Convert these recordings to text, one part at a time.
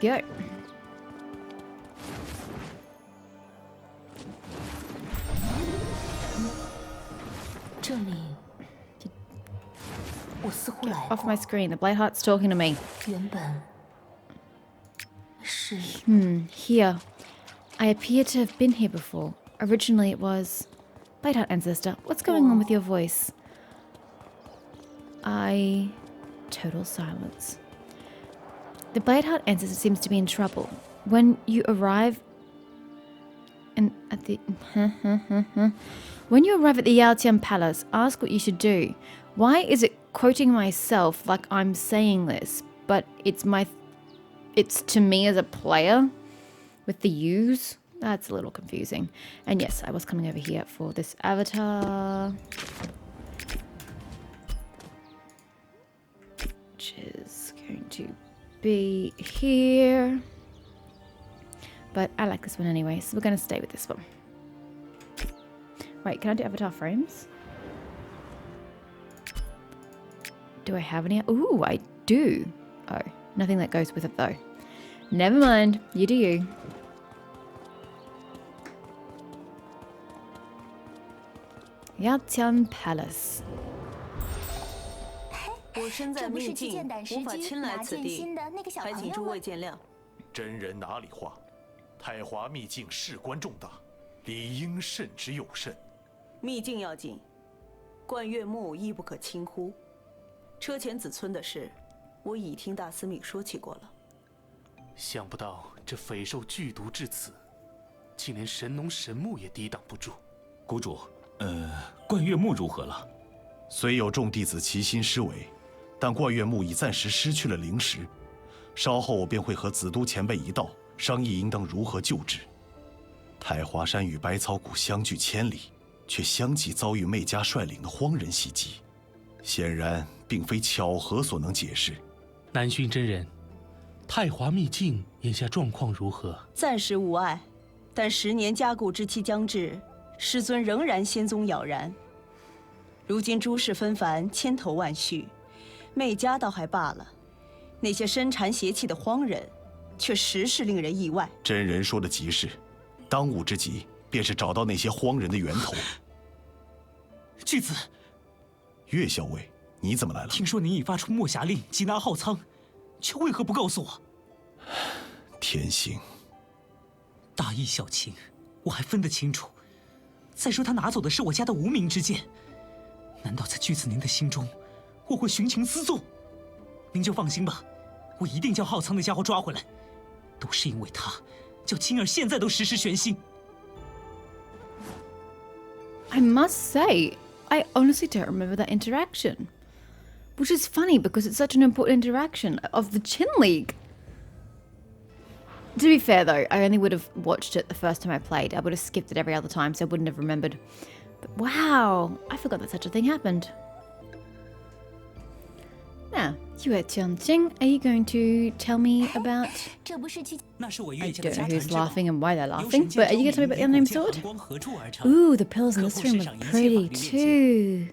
go. Off my screen. The Bladeheart's talking to me. Here. I appear to have been here before. Originally it was... Bladeheart ancestor, what's going on with your voice? Total silence. The Bladeheart ancestor seems to be in trouble. When you arrive... When you arrive at the Yaotian Palace, ask what you should do. Why is it quoting myself like I'm saying this, but it's to me as a player with the U's? That's a little confusing. And yes, I was coming over here for this avatar, which is going to be here. But I like this one anyway, so we're going to stay with this one. Wait, can I do avatar frames? Do I have any? Ooh, I do. Oh, nothing that goes with it though. Never mind. You do you. Yaotian Palace. 我身在秘境，无法亲来此地，还请诸位见谅。真人哪里话？太华秘境事关重大，理应慎之又慎。秘境要紧，冠岳墓亦不可轻忽。车前子村的事，我已听大司命说起过了。想不到这匪兽剧毒至此，竟连神农神木也抵挡不住。谷主，冠岳墓如何了？虽有众弟子齐心施为，但冠岳墓已暂时失去了灵石。稍后我便会和子都前辈一道商议应当如何救治。太华山与百草谷相距千里，却相继遭遇媚家率领的荒人袭击，显然并非巧合所能解释。南薰真人，太华秘境眼下状况如何？暂时无碍，但10年加固之期将至，师尊仍然仙宗杳然。如今诸事纷繁，千头万绪，媚家倒还罢了，那些身缠邪气的荒人，却实是令人意外。真人说的极是，当务之急便是找到那些荒人的源头。巨子，岳校尉，你怎么来了？听说您已发出墨匣令缉拿浩仓，却为何不告诉我？天行，大义小情，我还分得清楚。再说他拿走的是我家的无名之剑，难道在巨子您的心中，我会寻情思纵？您就放心吧，我一定将浩仓那家伙抓回来。都是因为他，叫青儿现在都时时悬心。I must say, I honestly don't remember that interaction. Which is funny because it's such an important interaction of the Chin League. To be fair though, I only would have watched it the first time I played. I would have skipped it every other time, so I wouldn't have remembered. But wow, I forgot that such a thing happened. Now, Yue Tianqing, are you going to tell me about... I don't know who's laughing and why they're laughing, but are you going to tell me about the unnamed sword? Ooh, the pearls in this room are pretty too.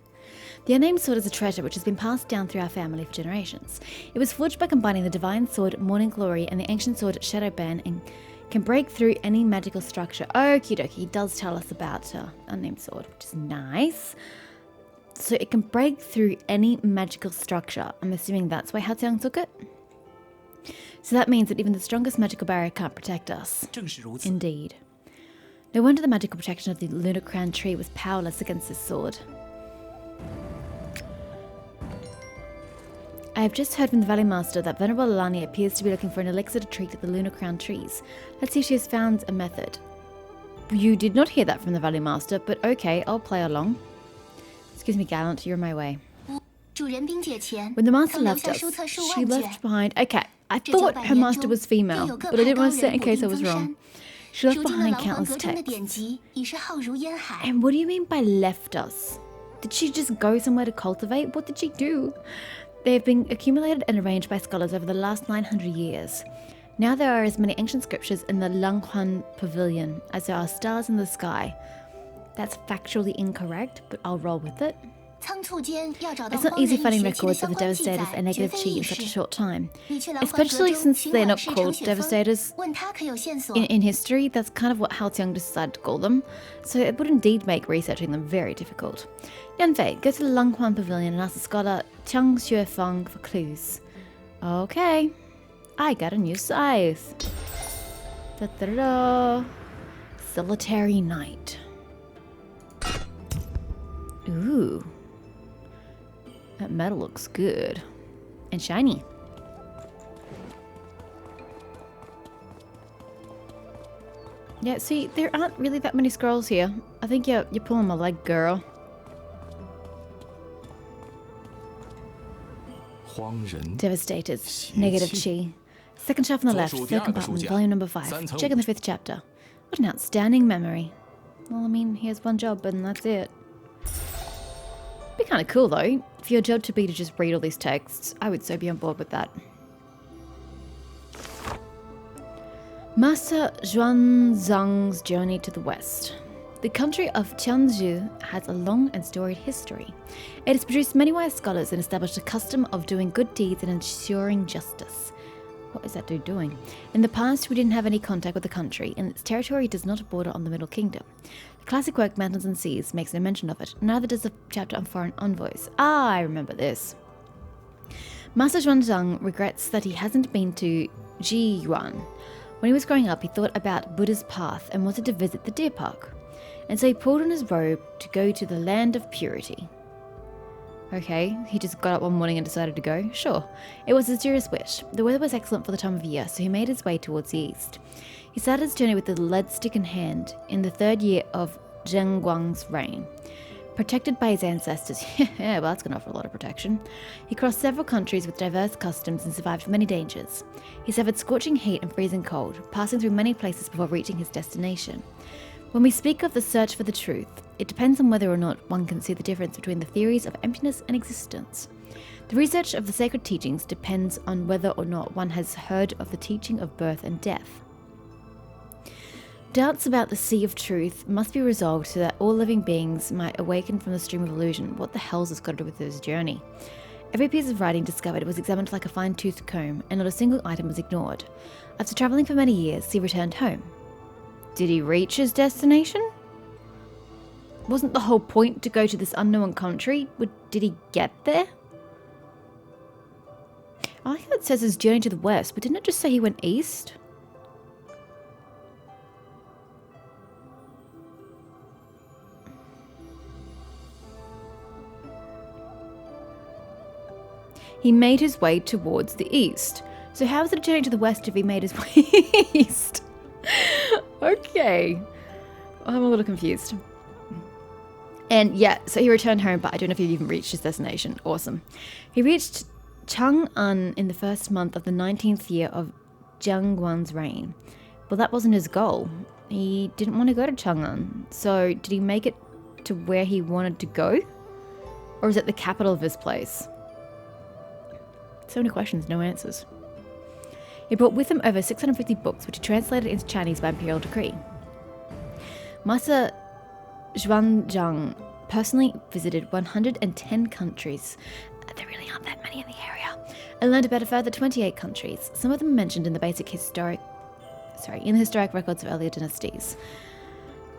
The unnamed sword is a treasure which has been passed down through our family for generations. It was forged by combining the divine sword Morning Glory and the ancient sword Shadowban and can break through any magical structure. Okie dokie, he does tell us about unnamed sword, which is nice. So it can break through any magical structure. I'm assuming that's why Hatiang took it. So that means that even the strongest magical barrier can't protect us. Indeed. No wonder the magical protection of the Lunar Crown tree was powerless against this sword. I have just heard from the Valley Master that Venerable Alani appears to be looking for an elixir to treat the Lunar Crown trees. Let's see if she has found a method. You did not hear that from the Valley Master, but okay, I'll play along. Excuse me, Gallant, you're in my way. When the Master left us, she left behind... Okay, I thought her Master was female, but I didn't want to say it in case I was wrong. She left behind countless texts. And what do you mean by left us? Did she just go somewhere to cultivate? What did she do? They have been accumulated and arranged by scholars over the last 900 years. Now there are as many ancient scriptures in the Langhuan Pavilion as there are stars in the sky. That's factually incorrect, but I'll roll with it. It's not easy finding records of the Devastators and negative chi in such a short time, especially since they're not called Devastators in history. That's kind of what Hao Tiang decided to call them, so it would indeed make researching them very difficult. Yanfei, go to the Langhuan Pavilion and ask the scholar Chang Xuefeng for clues. Okay, I got a new scythe. Da-da-da. Solitary Night. Ooh. That metal looks good. And shiny. Yeah, see, there aren't really that many scrolls here. I think you're pulling my leg, girl. Devastators. Negative chi. Second shelf on the left, third compartment, volume number 5. Check in the 5th chapter. What an outstanding memory. Well, I mean, here's one job and that's it. Be kind of cool though. For your job to be to just read all these texts, I would so be on board with that. Master Xuanzang's journey to the west. The country of Tianzhu has a long and storied history. It has produced many wise scholars and established a custom of doing good deeds and ensuring justice. What is that dude doing? In the past, we didn't have any contact with the country, and its territory does not border on the Middle Kingdom. The classic work Mountains and Seas makes no mention of it, neither does the chapter on foreign envoys. Ah, I remember this. Master Xuanzang regrets that he hasn't been to Jiyuan. When he was growing up, he thought about Buddha's path and wanted to visit the deer park. And so he pulled on his robe to go to the land of purity. Okay, he just got up one morning and decided to go? Sure. It was his dearest wish. The weather was excellent for the time of year, so he made his way towards the east. He started his journey with the lead stick in hand in the 3rd year of Zheng Guang's reign. Protected by his ancestors, yeah, well that's going to offer a lot of protection. He crossed several countries with diverse customs and survived many dangers. He suffered scorching heat and freezing cold, passing through many places before reaching his destination. When we speak of the search for the truth, it depends on whether or not one can see the difference between the theories of emptiness and existence. The research of the sacred teachings depends on whether or not one has heard of the teaching of birth and death. Doubts about the sea of truth must be resolved so that all living beings might awaken from the stream of illusion. What the hell's this got to do with this journey? Every piece of writing discovered was examined like a fine-toothed comb, and not a single item was ignored. After travelling for many years, he returned home. Did he reach his destination? Wasn't the whole point to go to this unknown country? Did he get there? I like how it says his journey to the west, but didn't it just say he went east? He made his way towards the east. So how is it a journey to the west if he made his way east? Okay. I'm a little confused. And yeah, so he returned home, but I don't know if he even reached his destination. Awesome. He reached Chang'an in the 1st month of the 19th year of Zheng Guang's reign. Well, that wasn't his goal. He didn't want to go to Chang'an. So did he make it to where he wanted to go? Or is it the capital of his place? So many questions, no answers. He brought with him over 650 books, which he translated into Chinese by imperial decree. Master Xuanzang personally visited 110 countries. There really aren't that many in the area. And learned about a further 28 countries. Some of them mentioned in the historic records of earlier dynasties.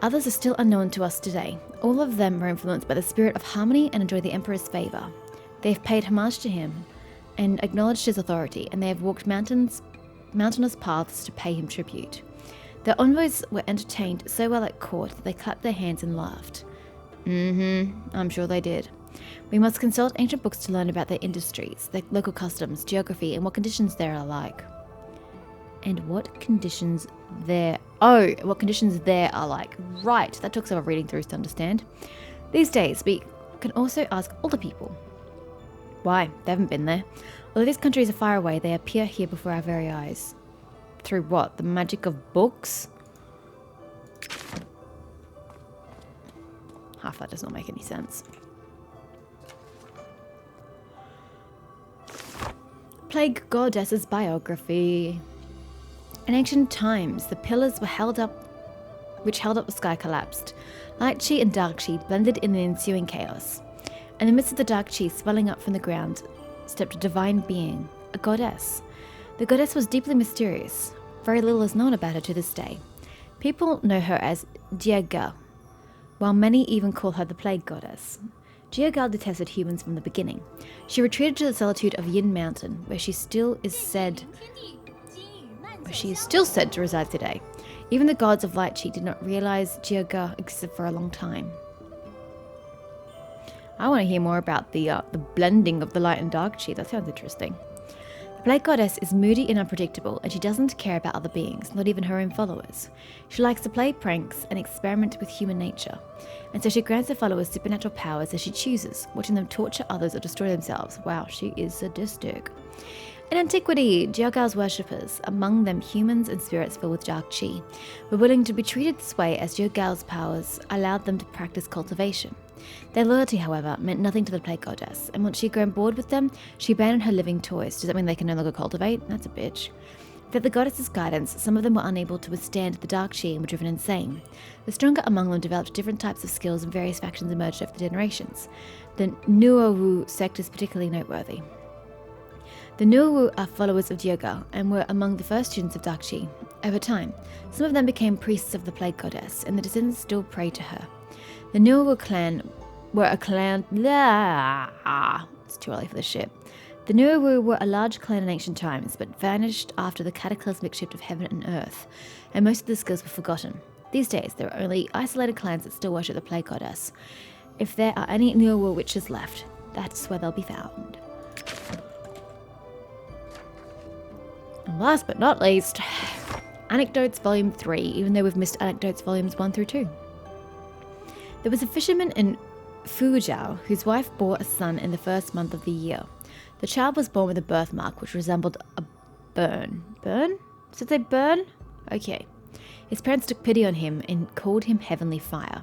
Others are still unknown to us today. All of them were influenced by the spirit of harmony and enjoy the emperor's favor. They have paid homage to him and acknowledged his authority, and they have walked mountainous paths to pay him tribute. Their envoys were entertained so well at court that they clapped their hands and laughed. I'm sure they did. We must consult ancient books to learn about their industries, their local customs, geography, and what conditions there are like. And what conditions there... Oh, what conditions there are like. Right, that took some reading through to understand. These days, we can also ask older people. Why? They haven't been there. Although these countries are far away, they appear here before our very eyes. Through what? The magic of books? Half that does not make any sense. Plague Goddess's biography. In ancient times, the pillars which held up the sky collapsed. Light chi and dark chi blended in the ensuing chaos. In the midst of the dark chi swelling up from the ground stepped a divine being, a goddess. The goddess was deeply mysterious. Very little is known about her to this day. People know her as Jia, while many even call her the plague goddess. Jia detested humans from the beginning. She retreated to the solitude of Yin Mountain, where she is still said to reside today. Even the gods of Light Chi did not realize Jia existed for a long time. I want to hear more about the blending of the light and dark chi. That sounds interesting. The plague goddess is moody and unpredictable, and she doesn't care about other beings, not even her own followers. She likes to play pranks and experiment with human nature, and so she grants her followers supernatural powers as she chooses, watching them torture others or destroy themselves. Wow, she is sadistic. In antiquity, Jiagao's worshippers, among them humans and spirits filled with dark chi, were willing to be treated this way as Jiagao's powers allowed them to practice cultivation. Their loyalty, however, meant nothing to the plague goddess, and once she had grown bored with them, she abandoned her living toys. Does that mean they can no longer cultivate? That's a bitch. Without the goddess's guidance, some of them were unable to withstand the dark chi and were driven insane. The stronger among them developed different types of skills, and various factions emerged over the generations. The Nuowu sect is particularly noteworthy. The Nuowu are followers of Jiaga and were among the first students of dark chi. Over time, some of them became priests of the plague goddess, and the descendants still pray to her. The Nuowu clan were a clan. It's too early for this shit. The Nuowu were a large clan in ancient times, but vanished after the cataclysmic shift of heaven and earth, and most of the skills were forgotten. These days, there are only isolated clans that still worship the plague goddess. If there are any Nuowu witches left, that's where they'll be found. And last but not least, Anecdotes Volume 3, even though we've missed Anecdotes Volumes 1 through 2. There was a fisherman in Fuzhou whose wife bore a son in the first month of the year. The child was born with a birthmark which resembled a burn. Burn? Does it say burn? Okay. His parents took pity on him and called him Heavenly Fire.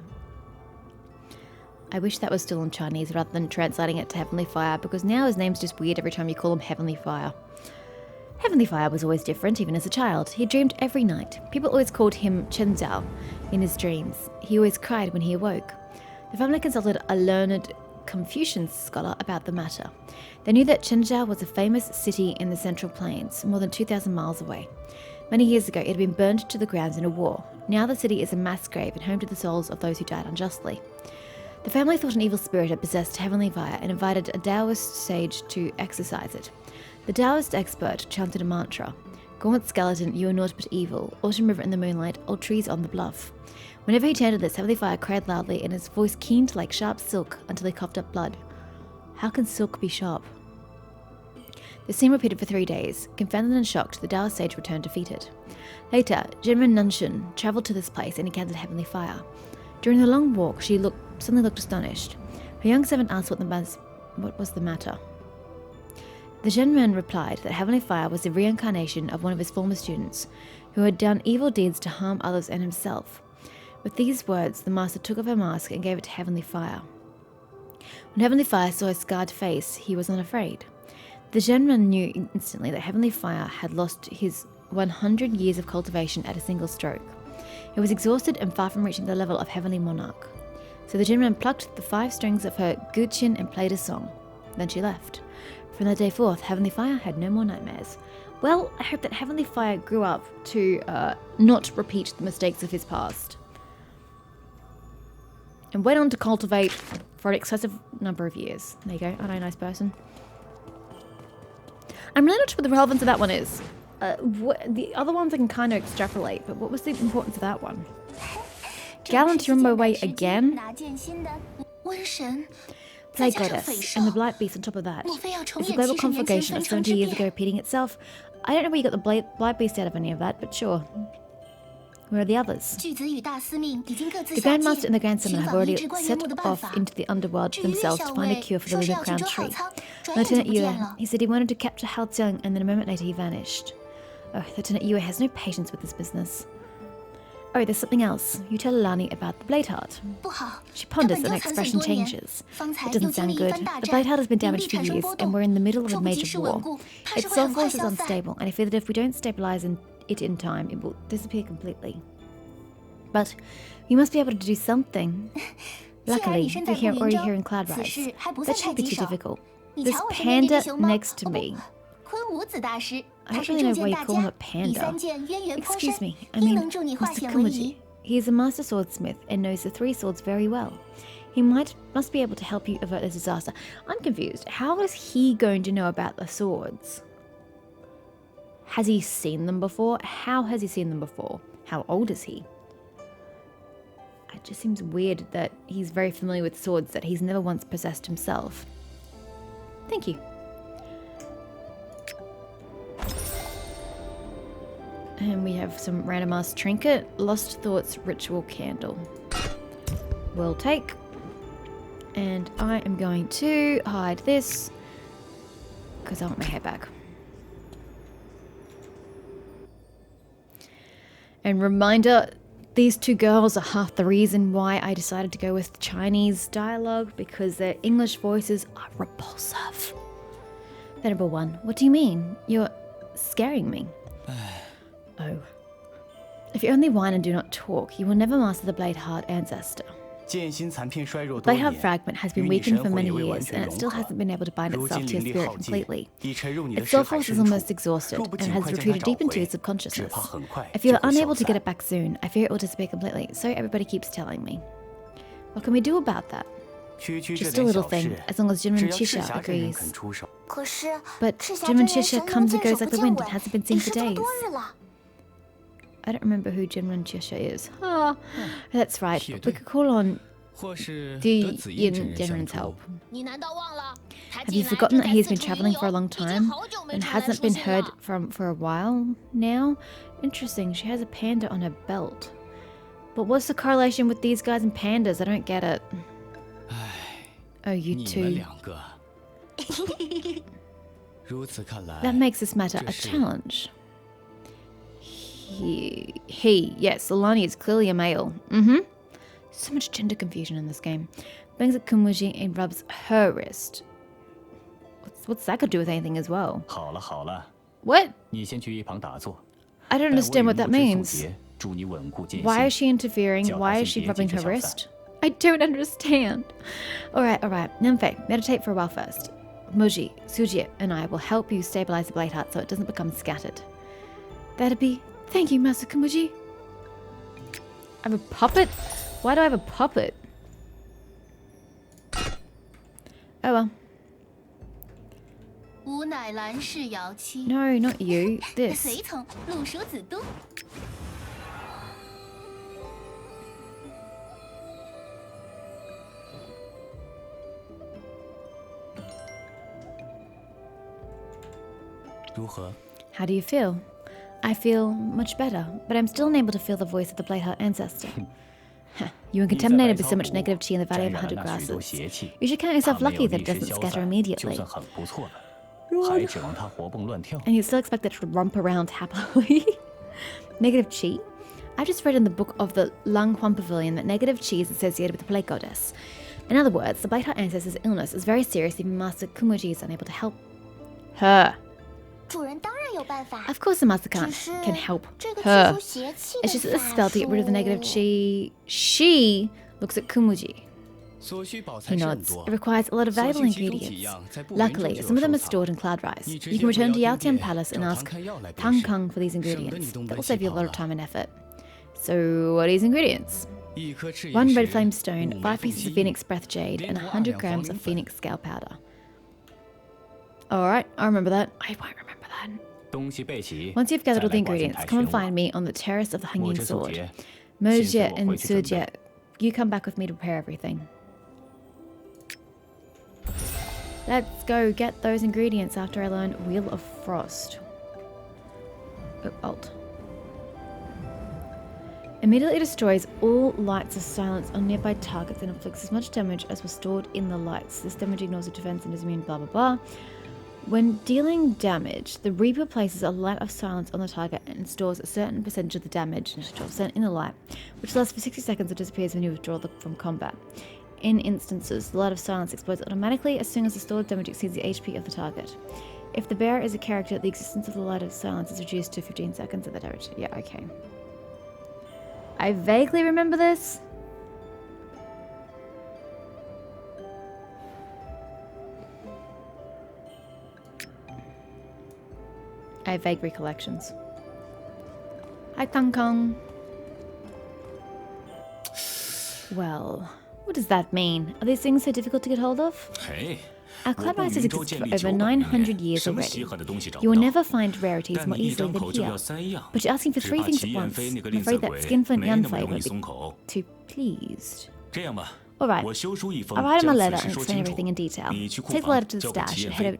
I wish that was still in Chinese rather than translating it to Heavenly Fire, because now his name's just weird every time you call him Heavenly Fire. Heavenly Fire was always different, even as a child. He dreamed every night. People always called him Chen Zhao in his dreams. He always cried when he awoke. The family consulted a learned Confucian scholar about the matter. They knew that Chen Zhao was a famous city in the Central Plains, more than 2,000 miles away. Many years ago, it had been burned to the ground in a war. Now the city is a mass grave and home to the souls of those who died unjustly. The family thought an evil spirit had possessed Heavenly Fire and invited a Taoist sage to exorcise it. The Taoist expert chanted a mantra. Gaunt skeleton, you are naught but evil. Autumn river in the moonlight, old trees on the bluff. Whenever he chanted this, Heavenly Fire cried loudly and his voice keened like sharp silk until he coughed up blood. How can silk be sharp? The scene repeated for 3 days. Confounded and shocked, the Taoist sage returned defeated. Later, Jinren Nanshun travelled to this place and encountered Heavenly Fire. During the long walk, she suddenly looked astonished. Her young servant asked what was the matter. The Zhenren replied that Heavenly Fire was the reincarnation of one of his former students, who had done evil deeds to harm others and himself. With these words, the master took off her mask and gave it to Heavenly Fire. When Heavenly Fire saw his scarred face, he was unafraid. The Zhenren knew instantly that Heavenly Fire had lost his 100 years of cultivation at a single stroke. He was exhausted and far from reaching the level of Heavenly Monarch. So the Zhenren plucked the 5 strings of her guqin and played a song. Then she left. From that day forth, Heavenly Fire had no more nightmares. Well, I hope that Heavenly Fire grew up to not repeat the mistakes of his past. And went on to cultivate for an excessive number of years. There you go, aren't I a nice person? I'm really not sure what the relevance of that one is. The other ones I can kind of extrapolate, but what was the importance of that one? Gallant on my way again? Plague Goddess, and the Blight Beast on top of that. It's a global conflagration of 70 years ago repeating itself. I don't know where you got the Blight Beast out of any of that, but sure. Where are the others? The Grandmaster and the Grand Summon have already set off into the underworld themselves to find a cure for the Lunar Crown Tree. Lieutenant Yue, he said he wanted to capture Hao Xiang, and then a moment later he vanished. Oh, Lieutenant Yue has no patience with this business. Oh, there's something else. You tell Alani about the Blade Heart. She ponders and her expression changes. It doesn't sound good. The Blade Heart has been damaged for years, and we're in the middle of a major war. Its soul force is unstable, and I fear that if we don't stabilize it in time, it will disappear completely. But we must be able to do something. Luckily, you're already here in Cloudrise. That shouldn't be too difficult. This panda next to me. I don't really know why you call him a panda. Excuse me, I mean, Mr. Kumuji. He is a master swordsmith and knows the 3 swords very well. He must be able to help you avert this disaster. I'm confused. How is he going to know about the swords? Has he seen them before? How has he seen them before? How old is he? It just seems weird that he's very familiar with swords that he's never once possessed himself. Thank you. And we have some random ass trinket. Lost Thoughts Ritual Candle. We'll take. And I am going to hide this because I want my hair back. And reminder, these 2 girls are half the reason why I decided to go with Chinese dialogue, because their English voices are repulsive. Venerable One, what do you mean? You're scaring me. Oh. If you only whine and do not talk, you will never master the Blade Heart Ancestor. Blade Heart Fragment has been weakened for many years, and it still hasn't been able to bind itself to your spirit completely. Its soul force is almost exhausted, and has retreated deep into its subconsciousness. If you are unable to get it back soon, I fear it will disappear completely, so everybody keeps telling me. What can we do about that? Just a little thing, as long as Jinren Chisha agrees. But Jinren Chisha comes and goes like the wind and hasn't been seen for days. I don't remember who Jinren Chisha is. Ah, that's right. We could call on Di Yin Jinren's help. Have you forgotten that he's been traveling for a long time and hasn't been heard from for a while now? Interesting, she has a panda on her belt. But what's the correlation with these guys and pandas? I don't get it. Oh, you two. That makes this matter a challenge. Yes, Alani is clearly a male. So much gender confusion in this game. Bangs at Kumuji and rubs her wrist. What's that got to do with anything as well? What? I don't understand what that means. Why is she interfering? Why is she rubbing her wrist? I don't understand. Alright. Nymphe, meditate for a while first. Muji, Suji, and I will help you stabilize the blade heart so it doesn't become scattered. That'd be... Thank you, Master Kumuji. I have a puppet? Why do I have a puppet? Oh well. No, not you. This. How do you feel? I feel much better, but I'm still unable to feel the voice of the Bladeheart ancestor. You were contaminated with so much negative chi in the Valley of 100 Grasses. You should count yourself lucky that it doesn't scatter immediately. And you still expect it to romp around happily? Negative chi? I've just read in the book of the Lang Huan Pavilion that negative chi is associated with the Plague Goddess. In other words, the Bladeheart ancestor's illness is very serious even Master Kumuji is unable to help her. Of course the Master can help her. It's just that the spell to get rid of the negative chi... She looks at Kumuji. He nods. It requires a lot of valuable ingredients. Luckily, some of them are stored in Cloudrise. You can return to Yaotian Palace and ask Tang Kung for these ingredients. That will save you a lot of time and effort. So, what are these ingredients? 1 red flame stone, 5 pieces of phoenix breath jade, and 100 grams of phoenix scale powder. Alright, I remember that. I won't remember that. Once you've gathered all the ingredients, come and find me on the Terrace of the Hanging Sword. Mojie and Sujie, you come back with me to prepare everything. Let's go get those ingredients after I learn Wheel of Frost. Oh, Alt. Immediately destroys all lights of silence on nearby targets and inflicts as much damage as was stored in the lights. This damage ignores the defense and is immune, blah blah blah. When dealing damage, the Reaper places a light of silence on the target and stores a certain percentage of the damage, 12%, in the light, which lasts for 60 seconds and disappears when you withdraw from combat. In instances, the light of silence explodes automatically as soon as the stored damage exceeds the HP of the target. If the bearer is a character, the existence of the light of silence is reduced to 15 seconds of the damage. Yeah, okay. I vaguely remember this. I have vague recollections. Hi, Kong Kong. Well, what does that mean? Are these things so difficult to get hold of? Hey. Our cloud rice has existed for over 900 years already. You will never find rarities more easily than here. But you're asking for 3 things at once. I'm afraid that skinflint Yanfei won't be too pleased. Alright, I'll write him a letter and explain everything in detail. Take the letter to the stash and hand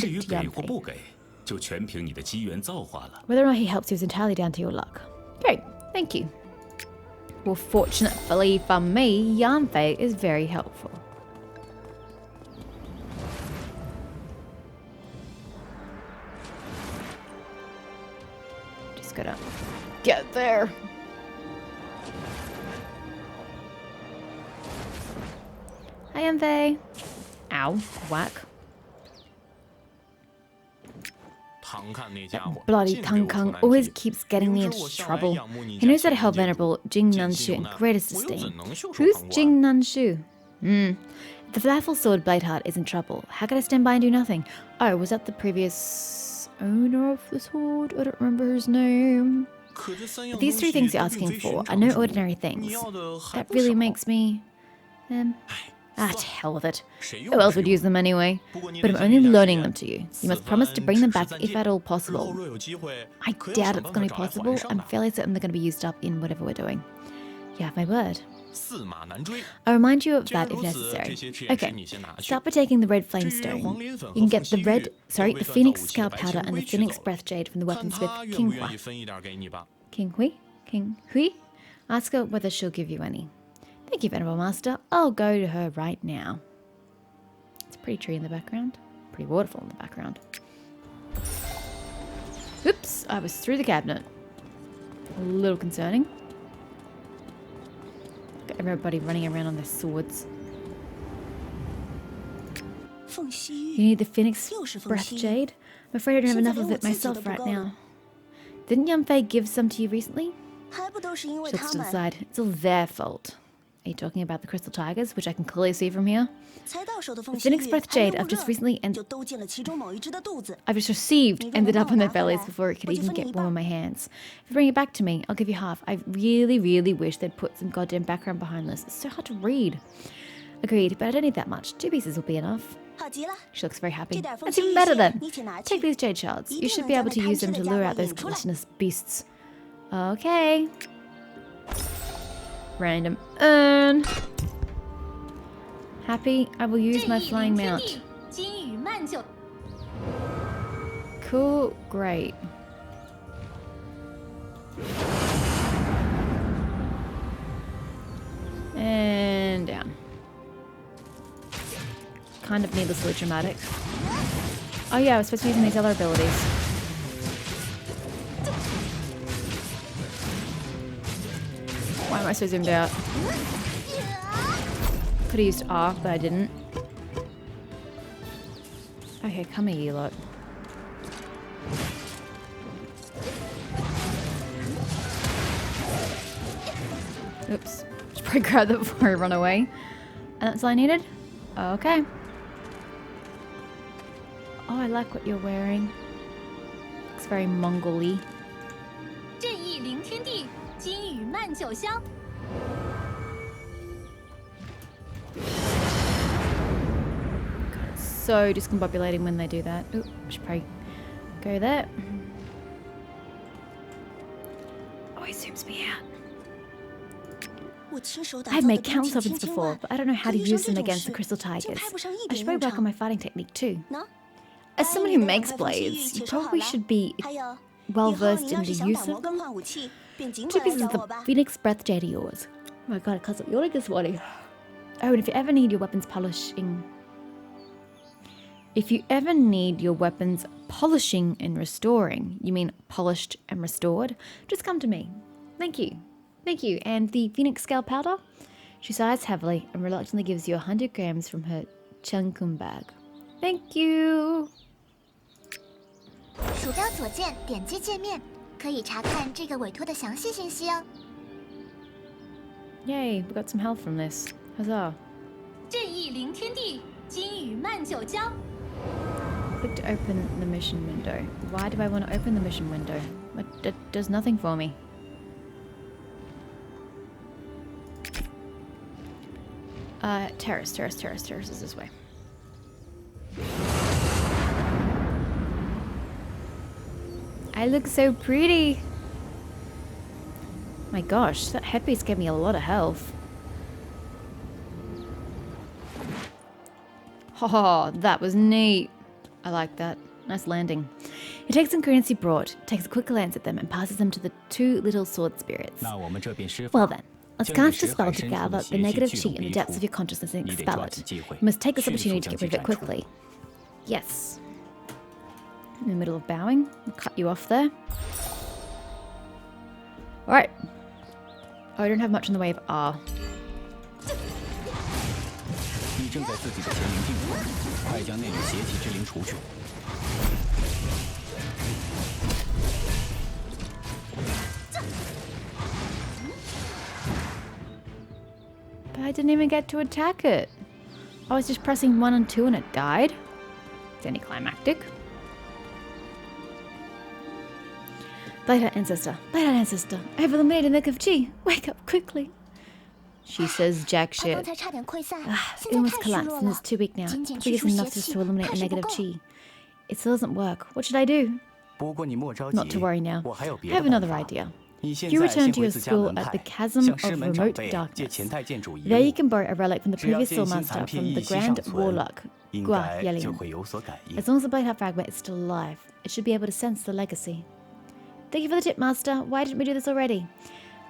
it to Yanfei. Whether or not he helps you is entirely down to your luck. Great, thank you. Well, fortunately for me, Yanfei is very helpful. Just gotta get there. Hi, Yanfei. Ow, whack. That bloody Kung Kung always keeps getting me into trouble. He knows that I held Venerable Jing Nanshu in greatest esteem. Who's Jing Nanshu? If the Flaffle Sword Bladeheart is in trouble, how could I stand by and do nothing? Oh, was that the previous owner of the sword? I don't remember his name. But these 3 things you're asking for are no ordinary things. That really makes me... to hell with it. Who else would use them anyway? But I'm only loaning them to you. You must promise to bring them back if at all possible. I doubt it's going to be possible. I'm fairly certain they're going to be used up in whatever we're doing. You have my word. I'll remind you of that if necessary. Okay, start by taking the red flame stone. You can get the Phoenix Scalp Powder and the Phoenix Breath Jade from the weaponsmith King Hui. King Hui? Ask her whether she'll give you any. Thank you, Venerable Master. I'll go to her right now. It's a pretty tree in the background. Pretty waterfall in the background. Oops, I was through the cabinet. A little concerning. Got everybody running around on their swords. You need the Phoenix Breath Jade? I'm afraid I don't have enough of it myself right now. Didn't Yanfei give some to you recently? She looks to the side. It's all their fault. Are you talking about the Crystal Tigers, which I can clearly see from here? The Phoenix Breath Jade I've just received ended up on their bellies before it could even get warm on my hands. If you bring it back to me, I'll give you half. I really, really wish they'd put some goddamn background behind this. It's so hard to read. Agreed, but I don't need that much. 2 pieces will be enough. She looks very happy. That's even better then. Take these jade shards. You should be able to use them to lure out those gluttonous beasts. Okay. Random earn. Happy, I will use my flying mount. Cool, great. And down. Kind of needlessly dramatic. Oh yeah, I was supposed to be using these other abilities. Why am I so zoomed out? Could have used R, but I didn't. Okay, come here, you lot. Oops. Should probably grab that before I run away. And that's all I needed? Okay. Oh, I like what you're wearing. Looks very Mongol-y. So discombobulating when they do that. Oop, I should probably go there. Oh, he zooms me out. I've made countless weapons before, but I don't know how to use them against the Crystal Tigers. I should probably work on my fighting technique too. As someone who makes blades, you probably should be well versed in the use of them. 2 pieces of the Phoenix Breath Jade are yours. Oh my god, it cuts up your leg this morning. Oh, and if you ever need your weapons polishing... If you ever need your weapons polishing and restoring, you mean polished and restored, just come to me. Thank you. Thank you. And the Phoenix Scale Powder? She sighs heavily and reluctantly gives you 100 grams from her Chengkun bag. Thank you. 鼠标左键点击界面，可以查看这个委托的详细信息哦。Yay, we got some health from this. Huzzah. 正义零天地，金羽慢九霄。Click to open the mission window. Why do I want to open the mission window? It does nothing for me. Terrace is this way. I look so pretty. My gosh, that headpiece gave me a lot of health. Oh, that was neat. I like that. Nice landing. He takes ingredients he brought, takes a quick glance at them, and passes them to the two little sword spirits. Well then, let's cast a spell to gather the negative chi in the depths of your consciousness and expel it. You must take this opportunity to get rid of it quickly. Yes. In the middle of bowing, I'll cut you off there. Alright. Oh, I don't have much in the way of R. But I didn't even get to attack it. I was just pressing 1 and 2 and it died. It's anticlimactic. Blade-Out Ancestor. Blade-Out Ancestor. I have eliminated the nick of chi. Wake up quickly. She says jack shit. It almost collapsed and it's too weak now. Probably isn't enough just to eliminate the negative chi. It still doesn't work. What should I do? Not to worry now. I have another idea. You return to your school at the Chasm of Remote Darkness. There you can borrow a relic from the previous Swordmaster from the Grand Warlock, Gua Yelian. As long as the Blade-Out fragment is still alive, it should be able to sense the legacy. Thank you for the tip, Master. Why didn't we do this already?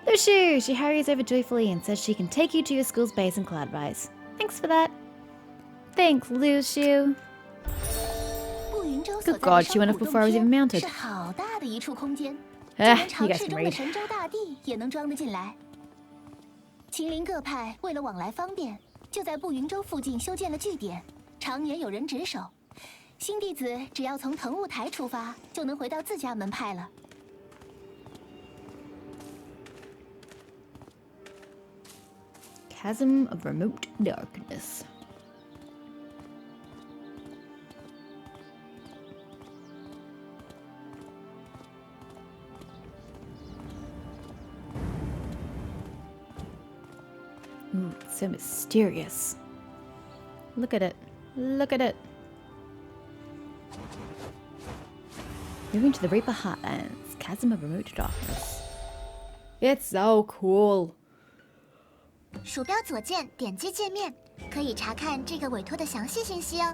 Luciu! She hurries over joyfully and says she can take you to your school's base in Cloudrise. Thanks for that. Thanks, Luciu. Good God, she went off before I was even mounted. You guys can read. 秦陵各派为了往来方便，就在步云州附近修建了据点，常年有人值守。新弟子只要从藤雾台出发，就能回到自家门派了。 Chasm of Remote Darkness. Ooh, it's so mysterious. Look at it. Look at it. Moving to the Reaper Heartlands. Chasm of Remote Darkness. It's so cool. 鼠标左键点击界面，可以查看这个委托的详细信息哦。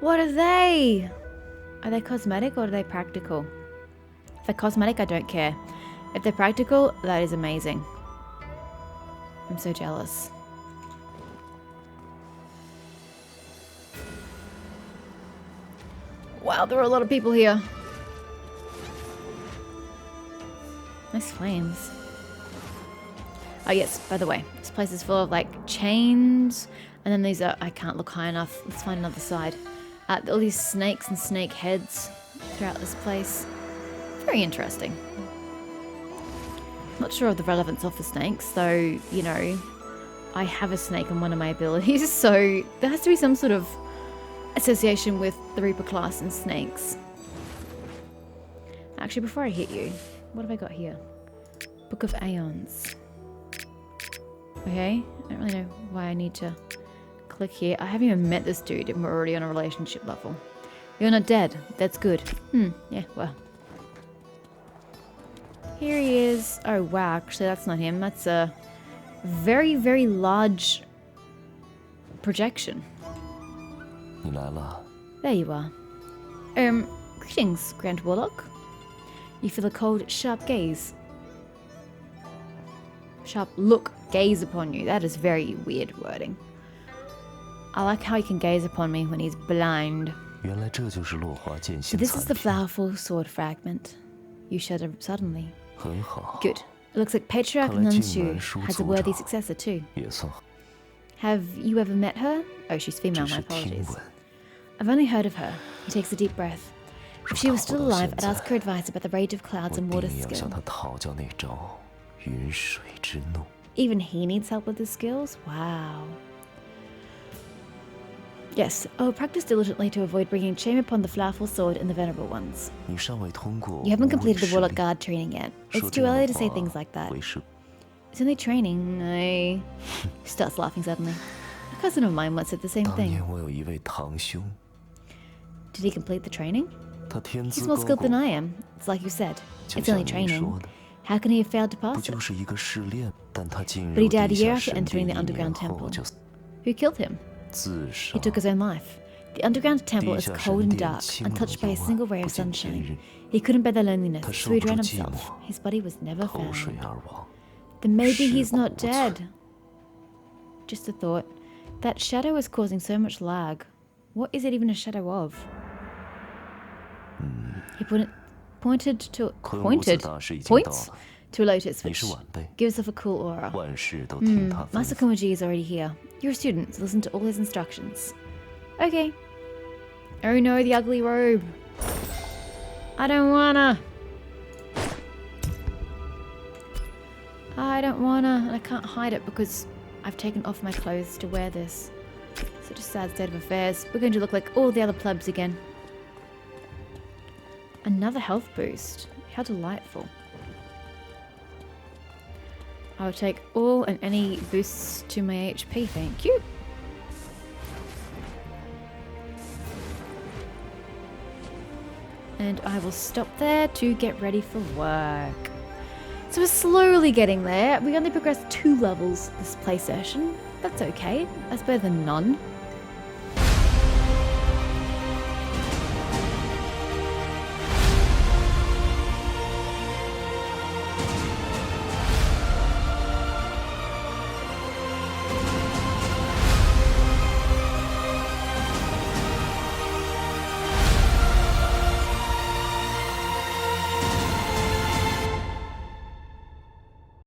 What are they? Are they cosmetic or are they practical? If they're cosmetic, I don't care. If they're practical, that is amazing. I'm so jealous. Wow, there are a lot of people here. Nice flames. Oh yes, by the way, this place is full of like chains, and then these are, I can't look high enough. Let's find another side. All these snakes and snake heads throughout this place. Very interesting. Not sure of the relevance of the snakes, though, you know, I have a snake in one of my abilities, so there has to be some sort of association with the Reaper class and snakes. Actually, before I hit you, what have I got here? Book of Aeons. Okay, I don't really know why I need to click here. I haven't even met this dude and we're already on a relationship level. You're not dead. That's good. Yeah, well. Here he is. Oh, wow, actually that's not him. That's a very, very large projection. There you are. Greetings, Grand Warlock. You feel a cold, sharp gaze. Sharp look, gaze upon you. That is very weird wording. I like how he can gaze upon me when he's blind. So this is the flowerful sword fragment. You shudder suddenly. Good. It looks like Patriarch Nunshu has a worthy successor too. Have you ever met her? Oh, she's female, my apologies. I've only heard of her. He takes a deep breath. If she was still alive, I'd ask her advice about the rage of clouds and water skill. Even he needs help with his skills? Wow. Yes, oh, practice diligently to avoid bringing shame upon the flowerful sword and the venerable ones. You haven't completed the Warlock Guard training yet. It's too early to say things like that. It's only training. I... starts laughing suddenly. A cousin of mine once said the same thing. Did he complete the training? He's more skilled than I am. It's like you said. It's only training. How can he have failed to pass it? But he died a year after entering the underground temple. Who killed him? He took his own life. The underground temple is cold and dark, untouched by a single ray of sunshine. He couldn't bear the loneliness, so he drowned himself. His body was never found. Then maybe he's not dead. Just a thought. That shadow is causing so much lag. What is it even a shadow of? He points to a lotus, which gives off a cool aura. Master Komaji is already here. You're a student, so listen to all his instructions. Okay. Oh no, the ugly robe. I don't wanna. And I can't hide it because I've taken off my clothes to wear this. Such a sad state of affairs. We're going to look like all the other plebs again. Another health boost. How delightful. I'll take all and any boosts to my HP, thank you. And I will stop there to get ready for work. So we're slowly getting there. We only progressed 2 levels this play session. That's okay. That's better than none.